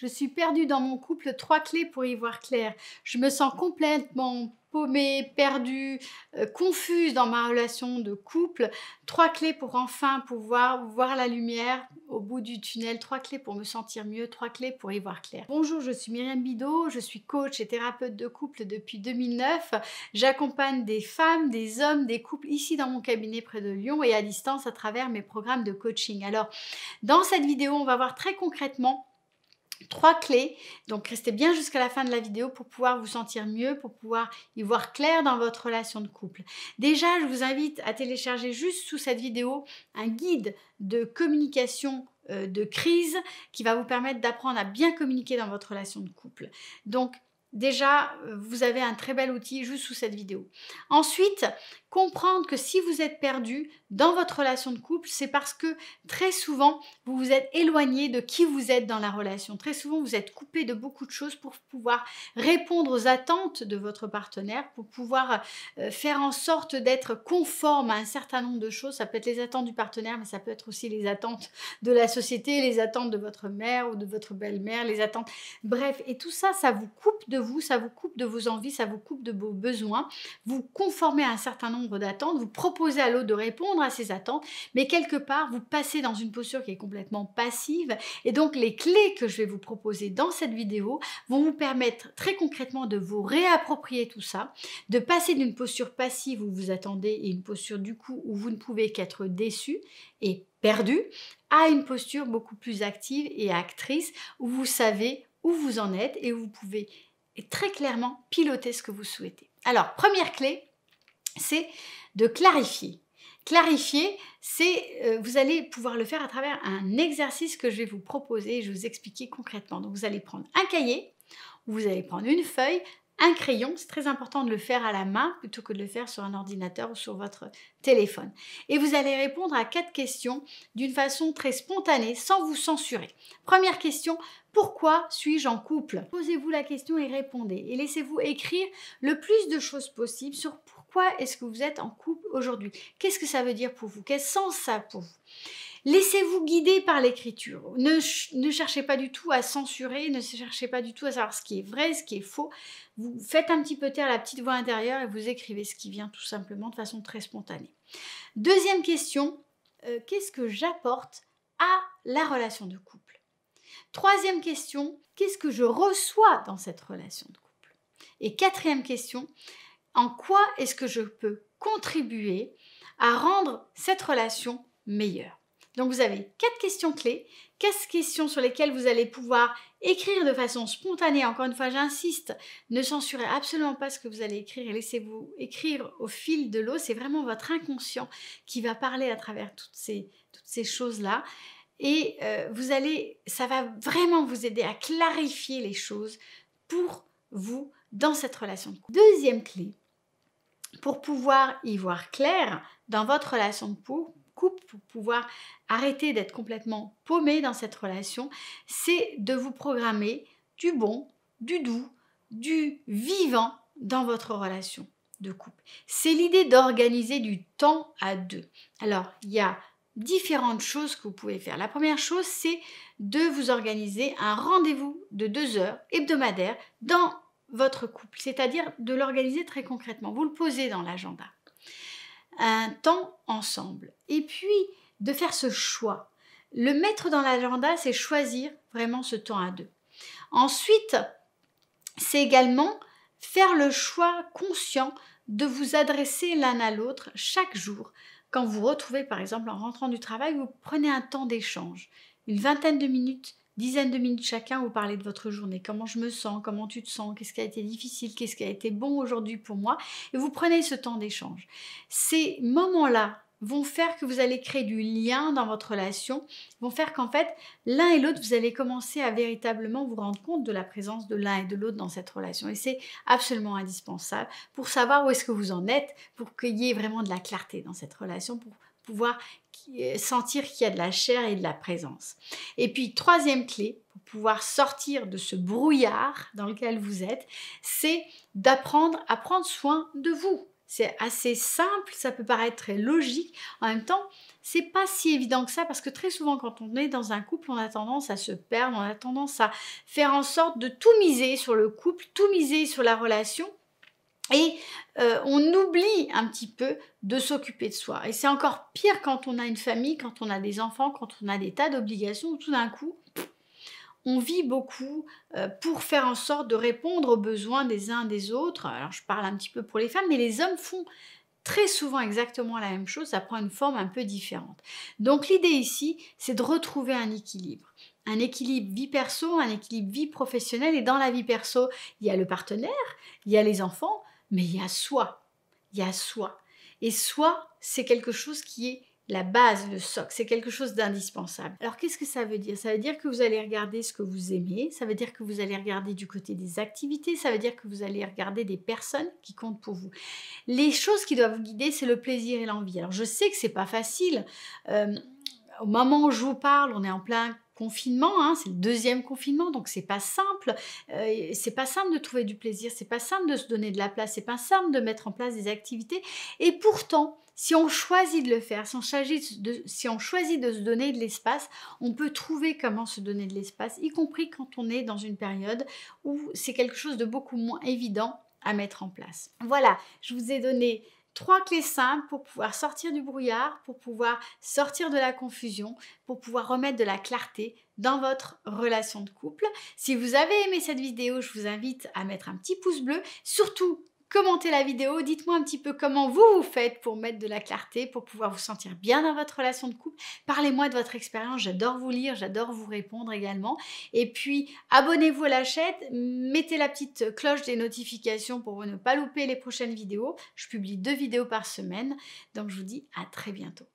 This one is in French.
Je suis perdue dans mon couple, 3 clés pour y voir clair. Je me sens complètement paumée, perdue, confuse dans ma relation de couple. 3 clés pour enfin pouvoir voir la lumière au bout du tunnel. 3 clés pour me sentir mieux, 3 clés pour y voir clair. Bonjour, je suis Myriam Bidot, je suis coach et thérapeute de couple depuis 2009. J'accompagne des femmes, des hommes, des couples ici dans mon cabinet près de Lyon et à distance à travers mes programmes de coaching. Alors, dans cette vidéo, on va voir très concrètement 3 clés, donc restez bien jusqu'à la fin de la vidéo pour pouvoir vous sentir mieux, pour pouvoir y voir clair dans votre relation de couple. Déjà, je vous invite à télécharger juste sous cette vidéo un guide de communication de crise qui va vous permettre d'apprendre à bien communiquer dans votre relation de couple. Donc, déjà, vous avez un très bel outil juste sous cette vidéo. Ensuite, comprendre que si vous êtes perdu dans votre relation de couple, c'est parce que très souvent, vous vous êtes éloigné de qui vous êtes dans la relation. Très souvent, vous êtes coupé de beaucoup de choses pour pouvoir répondre aux attentes de votre partenaire, pour pouvoir faire en sorte d'être conforme à un certain nombre de choses. Ça peut être les attentes du partenaire, mais ça peut être aussi les attentes de la société, les attentes de votre mère ou de votre belle-mère, les attentes... Bref, et tout ça, ça vous coupe de vous, ça vous coupe de vos envies, ça vous coupe de vos besoins. Vous conformez à un certain nombre d'attentes, vous proposez à l'autre de répondre à ces attentes, mais quelque part, vous passez dans une posture qui est complètement passive. Et donc, les clés que je vais vous proposer dans cette vidéo vont vous permettre très concrètement de vous réapproprier tout ça, de passer d'une posture passive où vous attendez et une posture du coup où vous ne pouvez qu'être déçu et perdu, à une posture beaucoup plus active et actrice où vous savez où vous en êtes et où vous pouvez très clairement piloter ce que vous souhaitez. Alors, première clé, c'est de clarifier. Clarifier, c'est vous allez pouvoir le faire à travers un exercice que je vais vous proposer et je vais vous expliquer concrètement. Donc, vous allez prendre un cahier, vous allez prendre une feuille, un crayon, c'est très important de le faire à la main plutôt que de le faire sur un ordinateur ou sur votre téléphone. Et vous allez répondre à 4 questions d'une façon très spontanée, sans vous censurer. Première question, pourquoi suis-je en couple? Posez-vous la question et répondez. Et laissez-vous écrire le plus de choses possible sur pourquoi est-ce que vous êtes en couple aujourd'hui. Qu'est-ce que ça veut dire pour vous? Quel sens ça a pour vous? Laissez-vous guider par l'écriture. Ne cherchez pas du tout à censurer, ne cherchez pas du tout à savoir ce qui est vrai, ce qui est faux. Vous faites un petit peu taire la petite voix intérieure et vous écrivez ce qui vient tout simplement de façon très spontanée. Deuxième question, qu'est-ce que j'apporte à la relation de couple? Troisième question, qu'est-ce que je reçois dans cette relation de couple? Et quatrième question, en quoi est-ce que je peux contribuer à rendre cette relation meilleure? Donc vous avez 4 questions clés, 4 questions sur lesquelles vous allez pouvoir écrire de façon spontanée. Encore une fois, j'insiste, ne censurez absolument pas ce que vous allez écrire et laissez-vous écrire au fil de l'eau. C'est vraiment votre inconscient qui va parler à travers toutes ces choses-là. Et ça va vraiment vous aider à clarifier les choses pour vous dans cette relation de couple. Deuxième clé, pour pouvoir y voir clair dans votre relation de couple, pour pouvoir arrêter d'être complètement paumé dans cette relation, c'est de vous programmer du bon, du doux, du vivant dans votre relation de couple. C'est l'idée d'organiser du temps à deux. Alors, il y a différentes choses que vous pouvez faire. La première chose, c'est de vous organiser un rendez-vous de 2 heures hebdomadaire dans votre couple, c'est-à-dire de l'organiser très concrètement. Vous le posez dans l'agenda. Un temps ensemble. Et puis, de faire ce choix. Le mettre dans l'agenda, c'est choisir vraiment ce temps à deux. Ensuite, c'est également faire le choix conscient de vous adresser l'un à l'autre chaque jour. Quand vous vous retrouvez, par exemple, en rentrant du travail, vous prenez un temps d'échange. Une vingtaine de minutes, dizaine de minutes chacun, vous parlez de votre journée. Comment je me sens? Comment tu te sens? Qu'est-ce qui a été difficile? Qu'est-ce qui a été bon aujourd'hui pour moi? Et vous prenez ce temps d'échange. Ces moments-là vont faire que vous allez créer du lien dans votre relation, vont faire qu'en fait, l'un et l'autre, vous allez commencer à véritablement vous rendre compte de la présence de l'un et de l'autre dans cette relation. Et c'est absolument indispensable pour savoir où est-ce que vous en êtes, pour qu'il y ait vraiment de la clarté dans cette relation, pour pouvoir sentir qu'il y a de la chair et de la présence. Et puis, troisième clé, pour pouvoir sortir de ce brouillard dans lequel vous êtes, c'est d'apprendre à prendre soin de vous. C'est assez simple, ça peut paraître très logique. En même temps, c'est pas si évident que ça parce que très souvent quand on est dans un couple, on a tendance à se perdre, on a tendance à faire en sorte de tout miser sur le couple, tout miser sur la relation et on oublie un petit peu de s'occuper de soi. Et c'est encore pire quand on a une famille, quand on a des enfants, quand on a des tas d'obligations où tout d'un coup, on vit beaucoup pour faire en sorte de répondre aux besoins des uns des autres. Alors je parle un petit peu pour les femmes, mais les hommes font très souvent exactement la même chose, ça prend une forme un peu différente. Donc l'idée ici, c'est de retrouver un équilibre. Un équilibre vie perso, un équilibre vie professionnelle. Et dans la vie perso, il y a le partenaire, il y a les enfants, mais il y a soi. Il y a soi. Et soi, c'est quelque chose qui est la base, le socle, c'est quelque chose d'indispensable. Alors qu'est-ce que ça veut dire? Ça veut dire que vous allez regarder ce que vous aimez, ça veut dire que vous allez regarder du côté des activités, ça veut dire que vous allez regarder des personnes qui comptent pour vous. Les choses qui doivent vous guider, c'est le plaisir et l'envie. Alors je sais que c'est pas facile. Au moment où je vous parle, on est en plein confinement, hein, c'est le 2e confinement, donc c'est pas simple. C'est pas simple de trouver du plaisir, c'est pas simple de se donner de la place, c'est pas simple de mettre en place des activités. Et pourtant, si on choisit de le faire, si on choisit de se donner de l'espace, on peut trouver comment se donner de l'espace, y compris quand on est dans une période où c'est quelque chose de beaucoup moins évident à mettre en place. Voilà, je vous ai donné 3 clés simples pour pouvoir sortir du brouillard, pour pouvoir sortir de la confusion, pour pouvoir remettre de la clarté dans votre relation de couple. Si vous avez aimé cette vidéo, je vous invite à mettre un petit pouce bleu. Surtout, commentez la vidéo, dites-moi un petit peu comment vous faites pour mettre de la clarté, pour pouvoir vous sentir bien dans votre relation de couple. Parlez-moi de votre expérience, j'adore vous lire, j'adore vous répondre également. Et puis, abonnez-vous à la chaîne, mettez la petite cloche des notifications pour ne pas louper les prochaines vidéos. Je publie 2 vidéos par semaine, donc je vous dis à très bientôt.